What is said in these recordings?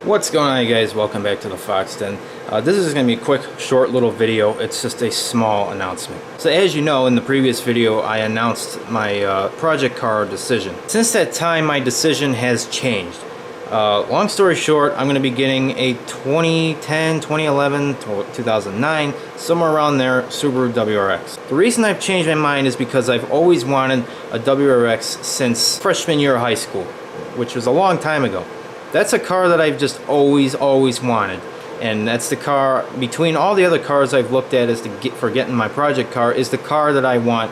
What's going on, you guys? Welcome back to the Fox Den. This is going to be a quick, short little video. It's just a small announcement. So as you know, in the previous video, I announced my project car decision. Since that time, my decision has changed. Long story short, I'm going to be getting a 2010, 2011, 2009, somewhere around there, Subaru WRX. The reason I've changed my mind is because I've always wanted a WRX since freshman year of high school, which was a long time ago. That's a car that I've just always wanted, and that's the car, between all the other cars I've looked at for getting my project car, is the car that I want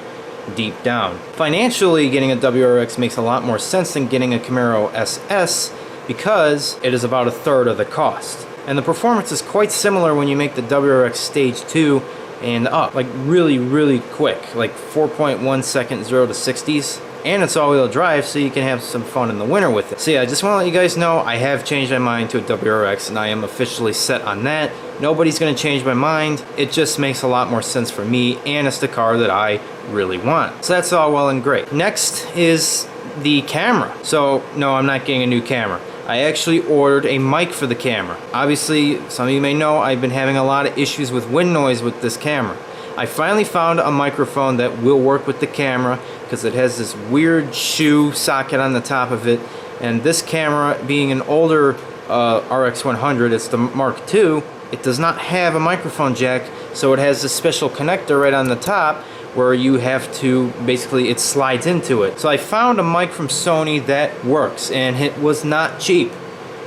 deep down. Financially, getting a WRX makes a lot more sense than getting a Camaro SS because it is about a third of the cost. And the performance is quite similar when you make the WRX Stage 2 and up, like really quick, like 4.1 second 0 to 60s. And it's all-wheel drive, so you can have some fun in the winter with it. So yeah, I just want to let you guys know I have changed my mind to a WRX, and I am officially set on that. Nobody's going to change my mind. It just makes a lot more sense for me, and it's the car that I really want. So that's all well and great. Next is the camera. So no, I'm not getting a new camera. I actually ordered a mic for the camera. Obviously, some of you may know I've been having a lot of issues with wind noise with this camera. I finally found a microphone that will work with the camera because it has this weird shoe socket on the top of it, and this camera, being an older RX100, it's the Mark II, it does not have a microphone jack, so it has this special connector right on the top where you have to, basically it slides into it. So I found a mic from Sony that works, and it was not cheap.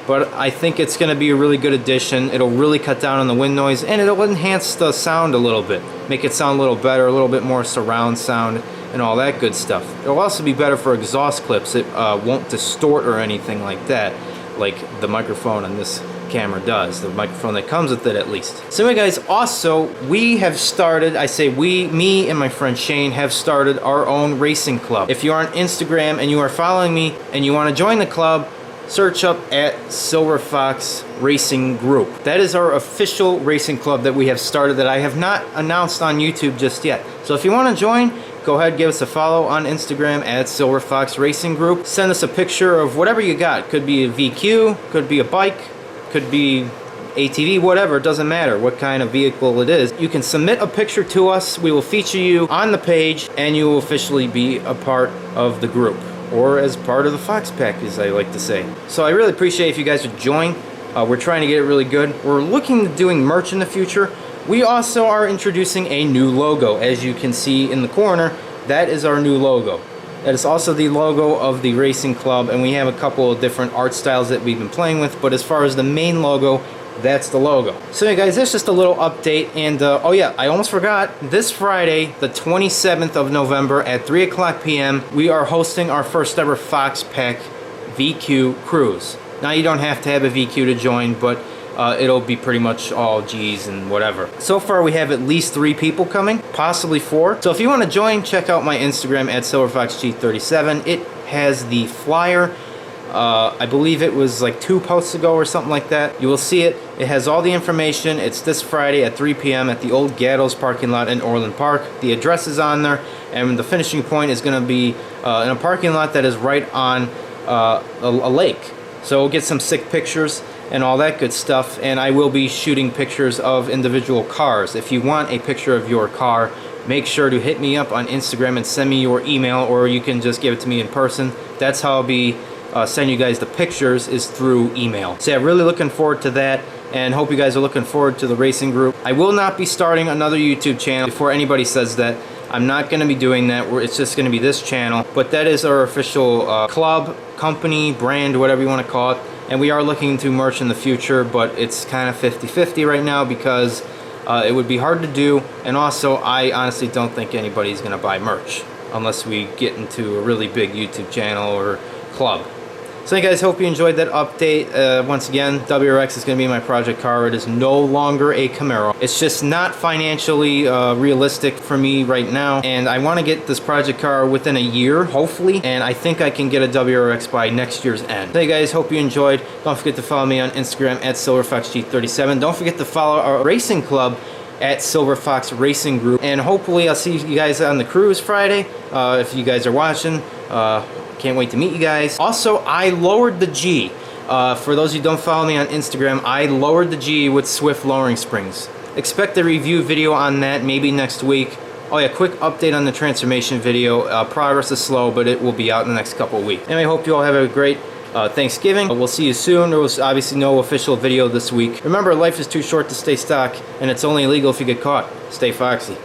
But I think it's going to be a really good addition. It'll really cut down on the wind noise, and it'll enhance the sound a little bit. Make it sound a little better, a little bit more surround sound, and all that good stuff. It'll also be better for exhaust clips. It won't distort or anything like that, like the microphone on this camera does. The microphone that comes with it, at least. So anyway, guys, also, we have started, I say we, me and my friend Shane have started our own racing club. If you're on Instagram and you are following me and you want to join the club, search up at Silver Fox Racing Group. That is our official racing club that we have started that I have not announced on YouTube just yet. So if you want to join, go ahead, give us a follow on Instagram at Silver Fox Racing Group. Send us a picture of whatever you got. Could be a VQ, could be a bike, could be ATV, whatever. It doesn't matter what kind of vehicle it is. You can submit a picture to us. We will feature you on the page, and you will officially be a part of the group, or as part of the Fox Pack, as I like to say. So I really appreciate if you guys would join. We're trying to get it really good. We're looking at doing merch in the future. We also are introducing a new logo. As you can see in the corner, that is our new logo. That is also the logo of the racing club, and we have a couple of different art styles that we've been playing with, but as far as the main logo, that's the logo. So yeah, guys, that's just a little update. And oh yeah, I almost forgot, this Friday, the 27th of November at 3 o'clock p.m., we are hosting our first ever Fox Pack VQ cruise. Now, you don't have to have a VQ to join, but it'll be pretty much all G's and whatever. So far, we have at least 3 people coming, possibly 4. So if you want to join, check out my Instagram at SilverFoxG37. It has the flyer. I believe it was like 2 posts ago or something like that. You will see it. It has all the information. It's this Friday at 3 p.m. at the old Gatto's parking lot in Orland Park. The address is on there, and the finishing point is going to be in a parking lot that is right on a lake. So we'll get some sick pictures and all that good stuff, and I will be shooting pictures of individual cars. If you want a picture of your car, make sure to hit me up on Instagram and send me your email, or you can just give it to me in person. That's how I'll be send you guys the pictures, is through email. So yeah, really looking forward to that, and hope you guys are looking forward to the racing group. I will not be starting another YouTube channel before anybody says that. I'm not going to be doing that. It's just going to be this channel, but that is our official club, company, brand, whatever you want to call it, and we are looking to merch in the future, but it's kind of 50-50 right now because it would be hard to do, and also I honestly don't think anybody's going to buy merch unless we get into a really big YouTube channel or club. So, guys, hope you enjoyed that update. Once again, WRX is going to be my project car. It is no longer a Camaro. It's just not financially realistic for me right now, and I want to get this project car within a year, hopefully, and I think I can get a WRX by next year's end. So, guys, hope you enjoyed. Don't forget to follow me on Instagram at SilverFoxG37. Don't forget to follow our racing club at Silver Fox Racing Group, and hopefully I'll see you guys on the cruise Friday. If you guys are watching, can't wait to meet you guys. Also, I lowered the G. For those who don't follow me on Instagram, I lowered the GE with Swift lowering springs. Expect a review video on that maybe next week. Oh yeah, quick update on the transformation video. Progress is slow, but it will be out in the next couple of weeks. Anyway, I hope you all have a great Thanksgiving. We'll see you soon. There was obviously no official video this week. Remember, life is too short to stay stuck, and it's only illegal if you get caught. Stay foxy.